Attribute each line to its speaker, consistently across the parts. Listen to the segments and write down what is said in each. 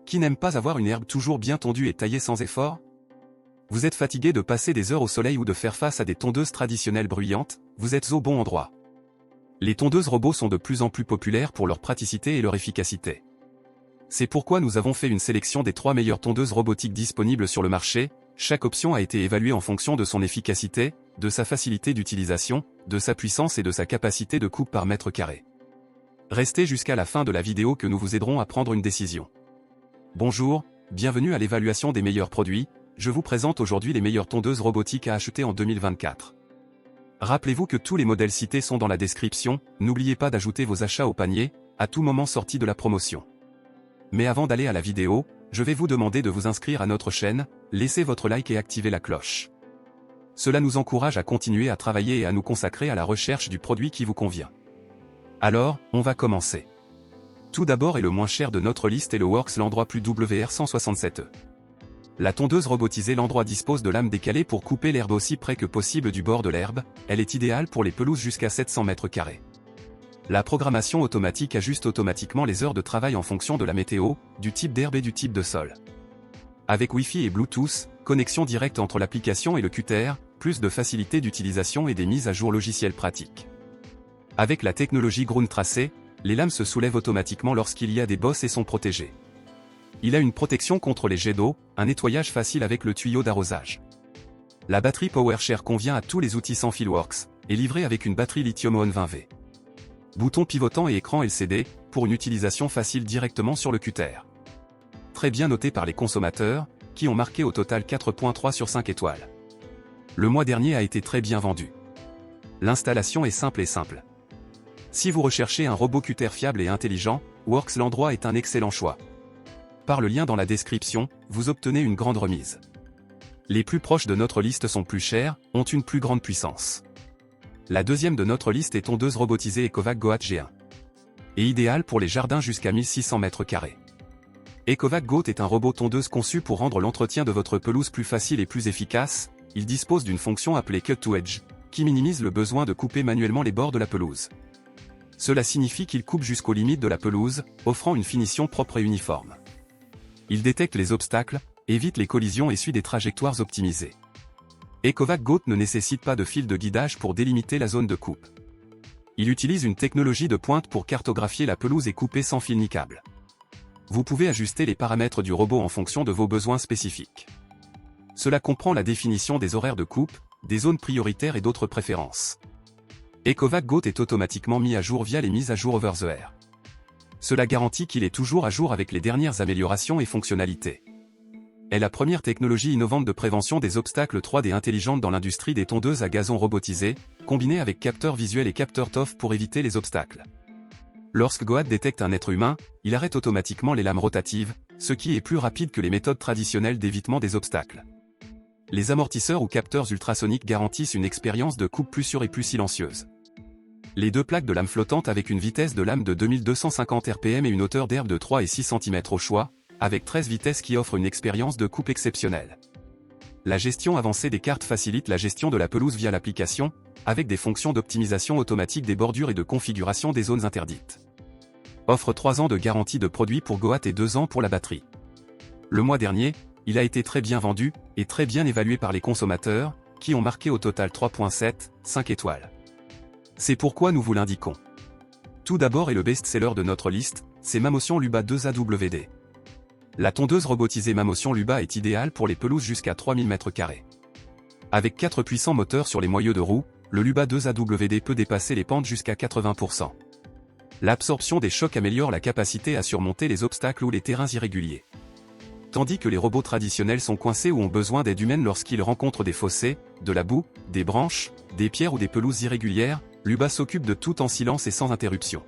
Speaker 1: Qui n'aime pas avoir une herbe toujours bien tondue et taillée sans effort? Vous êtes fatigué de passer des heures au soleil ou de faire face à des tondeuses traditionnelles bruyantes? Vous êtes au bon endroit. Les tondeuses robots sont de plus en plus populaires pour leur praticité et leur efficacité. C'est pourquoi nous avons fait une sélection des 3 meilleures tondeuses robotiques disponibles sur le marché. Chaque option a été évaluée en fonction de son efficacité, de sa facilité d'utilisation, de sa puissance et de sa capacité de coupe par mètre carré. Restez jusqu'à la fin de la vidéo que nous vous aiderons à prendre une décision. Bonjour, bienvenue à l'évaluation des meilleurs produits. Je vous présente aujourd'hui les meilleures tondeuses robotiques à acheter en 2024. Rappelez-vous que tous les modèles cités sont dans la description, n'oubliez pas d'ajouter vos achats au panier, à tout moment sortis de la promotion. Mais avant d'aller à la vidéo, je vais vous demander de vous inscrire à notre chaîne, laissez votre like et activez la cloche. Cela nous encourage à continuer à travailler et à nous consacrer à la recherche du produit qui vous convient. Alors, on va commencer. Tout d'abord et le moins cher de notre liste est le Worx Landroid Plus WR167E. La tondeuse robotisée Landroid dispose de lames décalées pour couper l'herbe aussi près que possible du bord de l'herbe, elle est idéale pour les pelouses jusqu'à 700 m². La programmation automatique ajuste automatiquement les heures de travail en fonction de la météo, du type d'herbe et du type de sol. Avec Wi-Fi et Bluetooth, connexion directe entre l'application et le cutter, plus de facilité d'utilisation et des mises à jour logicielles pratiques. Avec la technologie Ground Tracé, les lames se soulèvent automatiquement lorsqu'il y a des bosses et sont protégées. Il a une protection contre les jets d'eau, un nettoyage facile avec le tuyau d'arrosage. La batterie PowerShare convient à tous les outils sans fil Worx, est livrée avec une batterie lithium-ion 20V. Bouton pivotant et écran LCD, pour une utilisation facile directement sur le cutter. Très bien noté par les consommateurs, qui ont marqué au total 4.3 sur 5 étoiles. Le mois dernier a été très bien vendu. L'installation est simple. Si vous recherchez un robot cutter fiable et intelligent, Worx Landroid est un excellent choix. Par le lien dans la description, vous obtenez une grande remise. Les plus proches de notre liste sont plus chers, ont une plus grande puissance. La deuxième de notre liste est tondeuse robotisée Ecovac Goat G1. Et idéale pour les jardins jusqu'à 1600 m². Ecovac Goat est un robot tondeuse conçu pour rendre l'entretien de votre pelouse plus facile et plus efficace. Il dispose d'une fonction appelée Cut to Edge, qui minimise le besoin de couper manuellement les bords de la pelouse. Cela signifie qu'il coupe jusqu'aux limites de la pelouse, offrant une finition propre et uniforme. Il détecte les obstacles, évite les collisions et suit des trajectoires optimisées. Ecovac Goat ne nécessite pas de fil de guidage pour délimiter la zone de coupe. Il utilise une technologie de pointe pour cartographier la pelouse et couper sans fil ni câble. Vous pouvez ajuster les paramètres du robot en fonction de vos besoins spécifiques. Cela comprend la définition des horaires de coupe, des zones prioritaires et d'autres préférences. Ecovac Goat est automatiquement mis à jour via les mises à jour over the air. Cela garantit qu'il est toujours à jour avec les dernières améliorations et fonctionnalités. Est la première technologie innovante de prévention des obstacles 3D intelligente dans l'industrie des tondeuses à gazon robotisées, combinée avec capteur visuel et capteur TOF pour éviter les obstacles. Lorsque Goat détecte un être humain, il arrête automatiquement les lames rotatives, ce qui est plus rapide que les méthodes traditionnelles d'évitement des obstacles. Les amortisseurs ou capteurs ultrasoniques garantissent une expérience de coupe plus sûre et plus silencieuse. Les 2 plaques de lames flottantes avec une vitesse de lame de 2250 rpm et une hauteur d'herbe de 3 et 6 cm au choix, avec 13 vitesses qui offrent une expérience de coupe exceptionnelle. La gestion avancée des cartes facilite la gestion de la pelouse via l'application, avec des fonctions d'optimisation automatique des bordures et de configuration des zones interdites. Offre 3 ans de garantie de produit pour Goat et 2 ans pour la batterie. Le mois dernier, il a été très bien vendu, et très bien évalué par les consommateurs, qui ont marqué au total 3.7, 5 étoiles. C'est pourquoi nous vous l'indiquons. Tout d'abord et le best-seller de notre liste, c'est Mamotion Luba 2AWD. La tondeuse robotisée Mamotion Luba est idéale pour les pelouses jusqu'à 3000 m². Avec 4 puissants moteurs sur les moyeux de roue, le Luba 2AWD peut dépasser les pentes jusqu'à 80%. L'absorption des chocs améliore la capacité à surmonter les obstacles ou les terrains irréguliers. Tandis que les robots traditionnels sont coincés ou ont besoin d'aide humaine lorsqu'ils rencontrent des fossés, de la boue, des branches, des pierres ou des pelouses irrégulières, Luba s'occupe de tout en silence et sans interruption.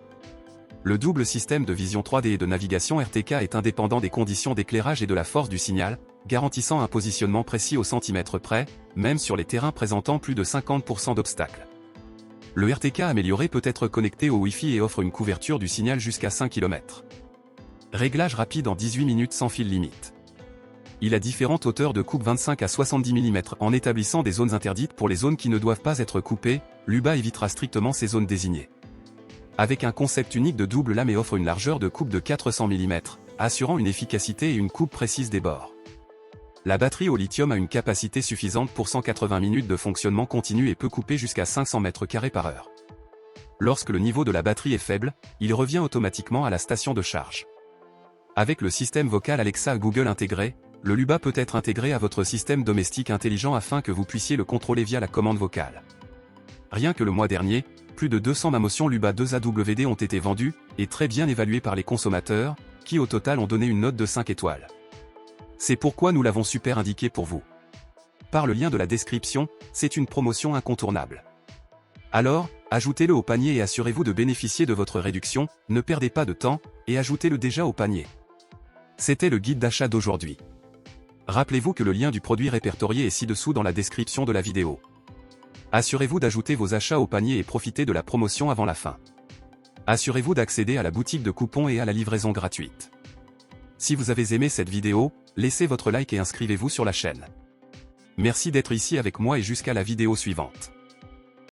Speaker 1: Le double système de vision 3D et de navigation RTK est indépendant des conditions d'éclairage et de la force du signal, garantissant un positionnement précis au centimètre près, même sur les terrains présentant plus de 50% d'obstacles. Le RTK amélioré peut être connecté au Wi-Fi et offre une couverture du signal jusqu'à 5 km. Réglage rapide en 18 minutes sans fil limite. Il a différentes hauteurs de coupe 25 à 70 mm en établissant des zones interdites pour les zones qui ne doivent pas être coupées, Luba évitera strictement ces zones désignées. Avec un concept unique de double lame et offre une largeur de coupe de 400 mm, assurant une efficacité et une coupe précise des bords. La batterie au lithium a une capacité suffisante pour 180 minutes de fonctionnement continu et peut couper jusqu'à 500 m² par heure. Lorsque le niveau de la batterie est faible, il revient automatiquement à la station de charge. Avec le système vocal Alexa Google intégré, le Luba peut être intégré à votre système domestique intelligent afin que vous puissiez le contrôler via la commande vocale. Rien que le mois dernier, plus de 200 Mamotion Luba 2 AWD ont été vendus, et très bien évalués par les consommateurs, qui au total ont donné une note de 5 étoiles. C'est pourquoi nous l'avons super indiqué pour vous. Par le lien de la description, c'est une promotion incontournable. Alors, ajoutez-le au panier et assurez-vous de bénéficier de votre réduction, ne perdez pas de temps, et ajoutez-le déjà au panier. C'était le guide d'achat d'aujourd'hui. Rappelez-vous que le lien du produit répertorié est ci-dessous dans la description de la vidéo. Assurez-vous d'ajouter vos achats au panier et profitez de la promotion avant la fin. Assurez-vous d'accéder à la boutique de coupons et à la livraison gratuite. Si vous avez aimé cette vidéo, laissez votre like et inscrivez-vous sur la chaîne. Merci d'être ici avec moi et jusqu'à la vidéo suivante.